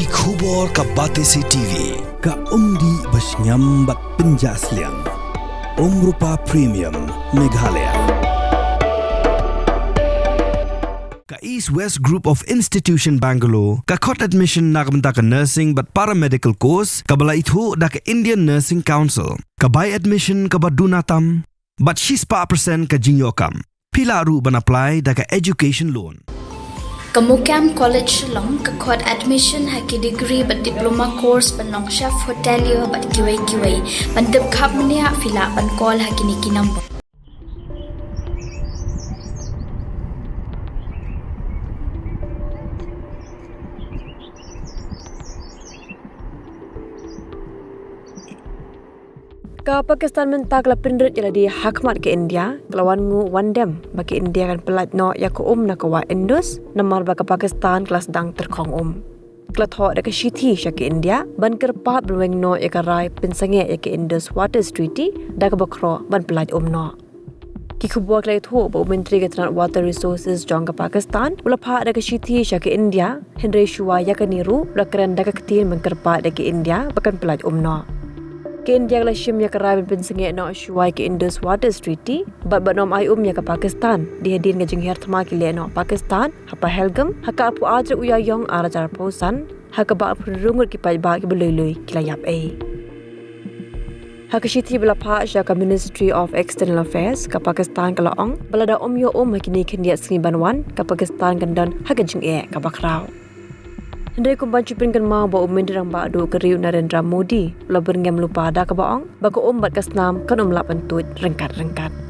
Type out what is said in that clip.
Ki khubor ka Batesi TV. Ka umdi basnyam bat penjasliang. Rupa Premium Meghalaya. Ka East West Group of Institution Bangalore, ka khot admission nagamta ka nursing but paramedical course, ka bala ithu da ka Indian Nursing Council, ka buy admission ka badunatam, but she's pa percent ka jinyokam. Pila ru ban apply da ka education loan. Kamukam College long ka khot admission haki degree but diploma course ban long chef hotelier but QA ban deb khap mania fila ban call haki niki number. Ka Pakistan mentak la pindrit jadi hakmat ke India kelawan Nguh wandem bagi India kan pelat no ya ko na kawa Indus namar baka Pakistan kelas dang Tyrkhong kelatho da ka shithi sya ke India ban kerpa berweng no ya ka rai pinsange ya ke Indus Waters Treaty da ka bakro ban pelat no ki khubwa klai tho bo menteri ke tanat water resources jong ka Pakistan ulapha da ka shithi sya ke India Henry Shua ya ka niru la kran da ka ktin ban kerpa da ke India bakan pelat no ke India la shim ya karabin pensengi no shuai ke Indus Waters Treaty bat nom ai ya ke Pakistan dihadin ngajing her thma ki le no Pakistan hapa helgam haka apu ajra uya yong arajar posan haka ba rungur ki pai ba ki belului kilayap haka shithi bala pha sha ka Ministry of External Affairs ka Pakistan ka laong balada yo hakini khindia singi banwan ka Pakistan kandan haka jing ka bakrau Hendai kumbanci pinkan mau bawa mendirang bakdo keriu Narendra Modi, la berngam lupa ada ke baong, bako bat kasnam kan lap pentut rengkat-rengkat.